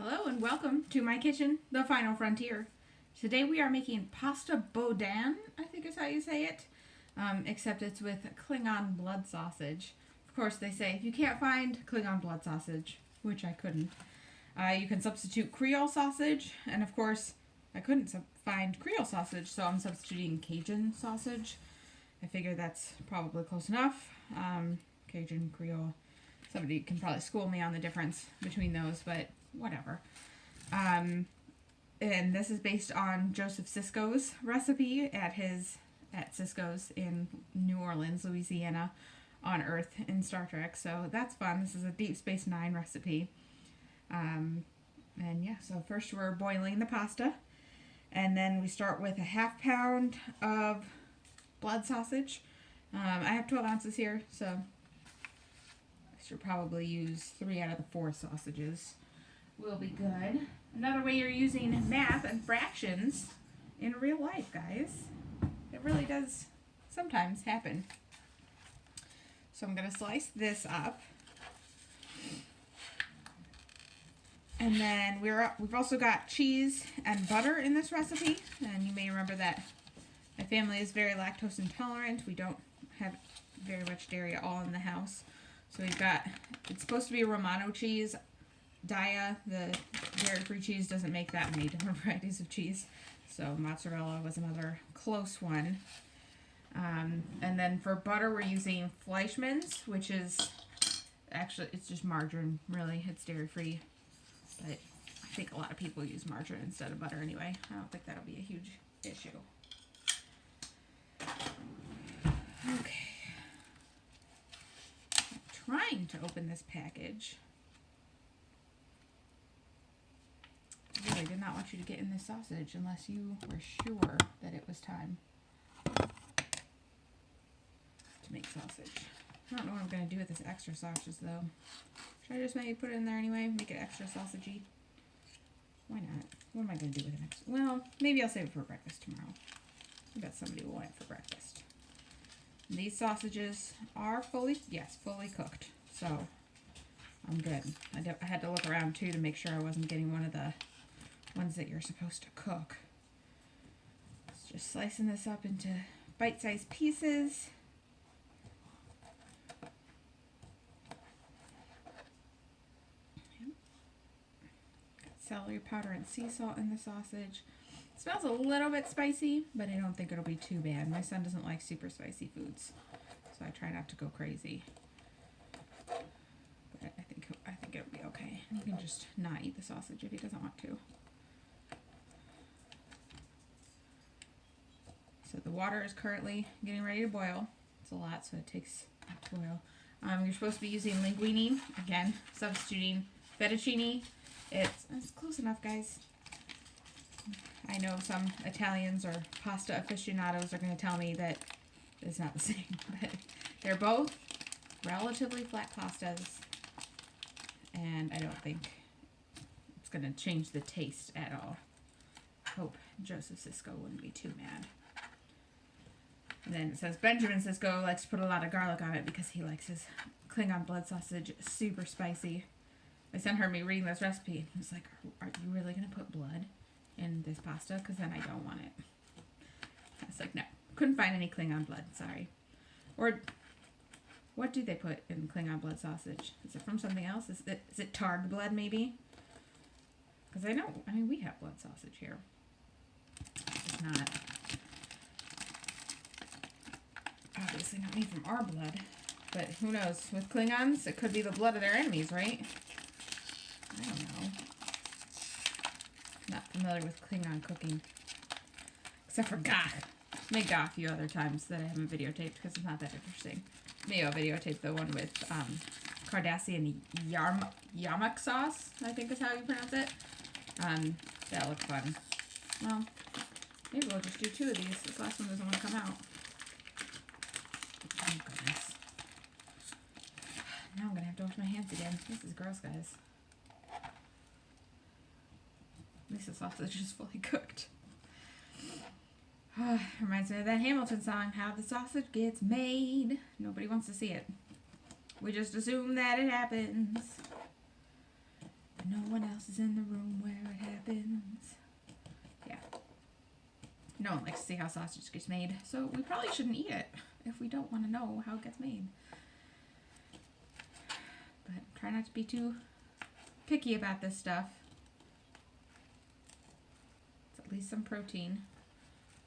Hello and welcome to my kitchen, the final frontier. Today we are making pasta Boudin, I think is how you say it, except it's with Klingon blood sausage. Of course, they say if you can't find Klingon blood sausage, which I couldn't, you can substitute Creole sausage, and of course, I couldn't find Creole sausage, so I'm substituting Cajun sausage. I figure that's probably close enough. Cajun, Creole. Somebody can probably school me on the difference between those, but whatever. And this is based on Joseph Sisko's recipe at Sisko's in New Orleans, Louisiana, on Earth in Star Trek. So that's fun. This is a Deep Space Nine recipe. And yeah, so first we're boiling the pasta, and then we start with a ½ pound of blood sausage. I have 12 ounces here, so I should probably use 3 out of the 4 sausages. Will be good. Another way you're using math and fractions in real life, guys. It really does sometimes happen. So I'm going to slice this up. And then we've also got cheese and butter in this recipe. And you may remember that my family is very lactose intolerant. We don't have very much dairy at all in the house. So we've got, it's supposed to be Romano cheese. Daya, the dairy-free cheese, doesn't make that many different varieties of cheese. So mozzarella was another close one. And then for butter, we're using Fleischmann's, which is actually, it's just margarine, really. It's dairy-free. But I think a lot of people use margarine instead of butter anyway. I don't think that'll be a huge issue. Okay. I'm trying to open this package. I really did not want you to get in this sausage unless you were sure that it was time to make sausage. I don't know what I'm going to do with this extra sausage though. Should I just maybe put it in there anyway? Make it extra sausagey? Why not? What am I going to do with it next? Well, maybe I'll save it for breakfast tomorrow. I bet somebody will want it for breakfast. And these sausages are fully cooked. So I'm good. I had to look around too to make sure I wasn't getting one of the ones that you're supposed to cook. Just slicing this up into bite-sized pieces. Got celery powder and sea salt in the sausage. It smells a little bit spicy, but I don't think it'll be too bad. My son doesn't like super spicy foods, so I try not to go crazy. But I think it'll be okay. He can just not eat the sausage if he doesn't want to. So the water is currently getting ready to boil. It's a lot, so it takes to boil. You're supposed to be using linguine. Again, substituting fettuccine. It's close enough, guys. I know some Italians or pasta aficionados are going to tell me that it's not the same, but they're both relatively flat pastas, and I don't think it's going to change the taste at all. Hope Joseph Sisko wouldn't be too mad. And then it says Benjamin Sisko likes to put a lot of garlic on it because he likes his Klingon blood sausage super spicy. My son heard me reading this recipe and he was like, are you really going to put blood in this pasta? Because then I don't want it. I was like, no. Couldn't find any Klingon blood. Sorry. Or what do they put in Klingon blood sausage? Is it from something else? Is it Targ blood maybe? Because I mean, we have blood sausage here. It's not... obviously not made from our blood, but who knows? With Klingons, it could be the blood of their enemies, right? I don't know. Not familiar with Klingon cooking, except for Gach. Made Gach a few other times that I haven't videotaped because it's not that interesting. Maybe I'll videotape the one with Cardassian Yamak sauce, I think is how you pronounce it. That looked fun. Well, maybe we'll just do 2 of these. This last one doesn't want to come out. Oh, goodness. Now I'm going to have to wash my hands again. This is gross, guys. At least the sausage is fully cooked. Reminds me of that Hamilton song, How the Sausage Gets Made. Nobody wants to see it. We just assume that it happens. no one else is in the room where it happens. Yeah. No one likes to see how sausage gets made, so we probably shouldn't eat it if we don't want to know how it gets made. But try not to be too picky about this stuff. It's at least some protein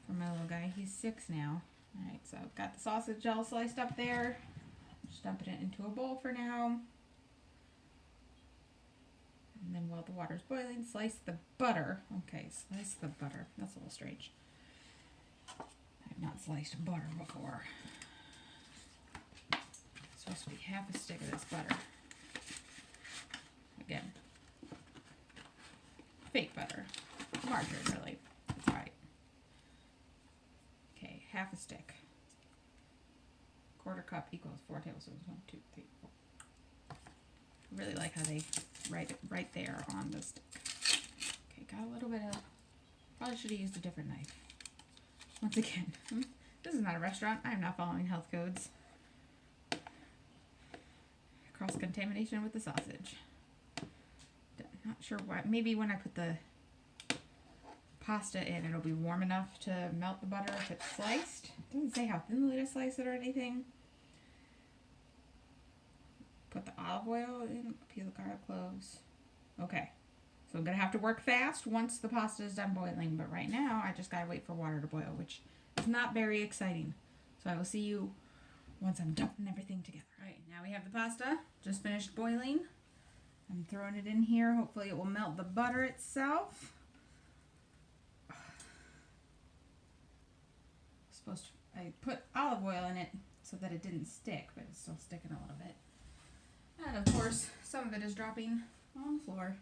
for my little guy. He's 6 now. Alright, so I've got the sausage all sliced up there. Just dumping it into a bowl for now. And then while the water's boiling, slice the butter. Okay, slice the butter. That's a little strange. I've not sliced butter before. It's supposed to be half a stick of this butter. Again, fake butter. Margarine, really. That's right. Okay, half a stick. Quarter cup equals 4 tablespoons. 1, 2, 3, 4. I really like how they write it right there on the stick. Okay, got a little bit of... Probably should have used a different knife. Once again, this is not a restaurant. I am not following health codes. Cross-contamination with the sausage. Not sure why. Maybe when I put the pasta in, it'll be warm enough to melt the butter if it's sliced. It doesn't say how thinly to slice it or anything. Put the olive oil in, peel the garlic cloves. Okay, so I'm going to have to work fast once the pasta is done boiling, but right now I just got to wait for water to boil, which is not very exciting. So I will see you once I'm dumping everything together. Alright, now we have the pasta, just finished boiling. I'm throwing it in here. Hopefully it will melt the butter itself. I put olive oil in it so that it didn't stick, but it's still sticking a little bit. And of course, some of it is dropping on the floor.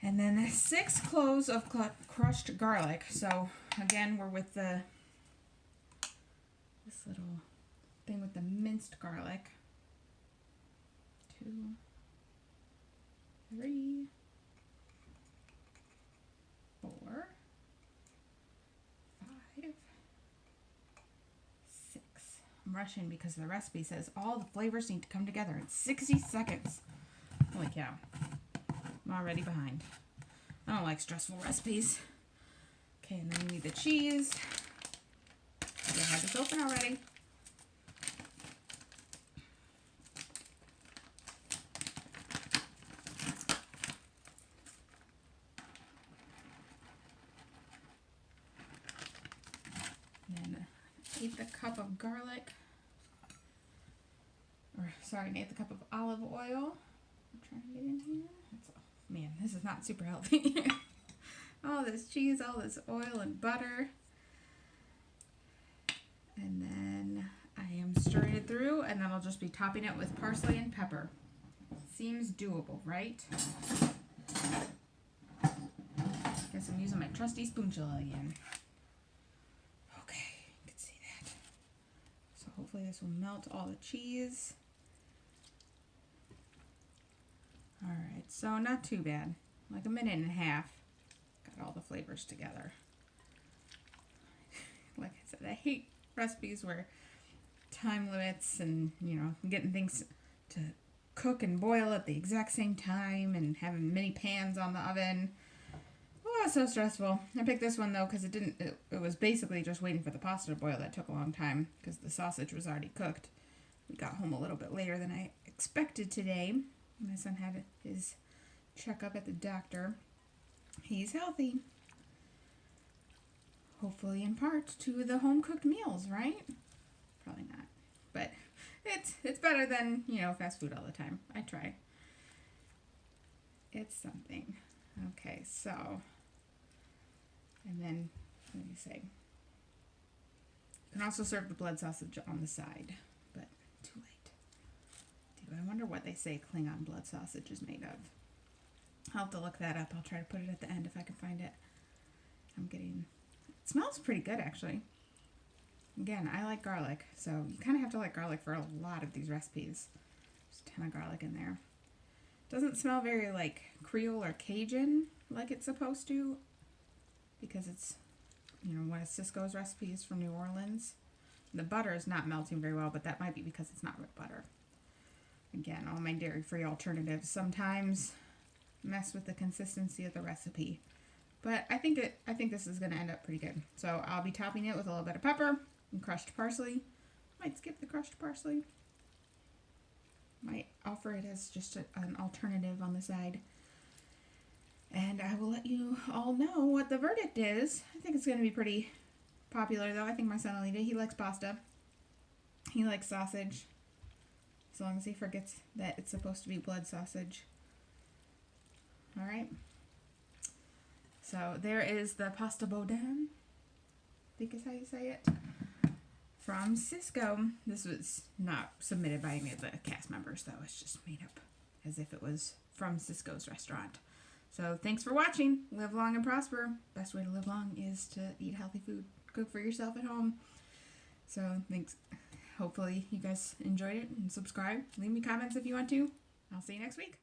And then 6 cloves of crushed garlic. So again, we're with this little thing with the minced garlic. 2, 3, 4, 5, 6. I'm rushing because the recipe says all the flavors need to come together in 60 seconds. Holy cow. I'm already behind. I don't like stressful recipes. Okay, and then we need the cheese. I have this open already. And 1/8 cup of garlic. Or sorry, 1/8 cup of olive oil. I'm trying to get in here. Man, this is not super healthy. All this cheese, all this oil and butter. And then I am stirring it through, and then I'll just be topping it with parsley and pepper. Seems doable, right? Guess I'm using my trusty spatula again. Okay, you can see that. So hopefully this will melt all the cheese. Alright, so not too bad. Like 1.5 minutes. Got all the flavors together. Like I said, I hate recipes where time limits and, you know, getting things to cook and boil at the exact same time and having many pans on the oven. Oh, it's so stressful. I picked this one though because it was basically just waiting for the pasta to boil. That took a long time because the sausage was already cooked. We got home a little bit later than I expected today. My son had his checkup at the doctor. He's healthy. Hopefully in part to the home-cooked meals, right? Probably not. But it's better than, you know, fast food all the time. I try. It's something. Okay, so. And then, what do you say? You can also serve the blood sausage on the side, but too late. I wonder what they say Klingon blood sausage is made of. I'll have to look that up. I'll try to put it at the end if I can find it. It smells pretty good actually. Again, I like garlic, so you kind of have to like garlic for a lot of these recipes. There's a ton of garlic in there. Doesn't smell very like Creole or Cajun like it's supposed to, because it's, you know, one of Sisko's recipes from New Orleans. The butter is not melting very well, but that might be because it's not real butter. Again, all my dairy-free alternatives sometimes mess with the consistency of the recipe. But I think this is going to end up pretty good. So I'll be topping it with a little bit of pepper and crushed parsley. Might skip the crushed parsley. Might offer it as just an alternative on the side. And I will let you all know what the verdict is. I think it's going to be pretty popular, though. I think my son will eat it. He likes pasta. He likes sausage. As long as he forgets that it's supposed to be blood sausage. All right. So there is the pasta Boudin. I think is how you say it. From Sisko. This was not submitted by any of the cast members, though. It's just made up as if it was from Sisko's restaurant. So thanks for watching. Live long and prosper. Best way to live long is to eat healthy food. Cook for yourself at home. So thanks. Hopefully you guys enjoyed it and subscribe. Leave me comments if you want to. I'll see you next week.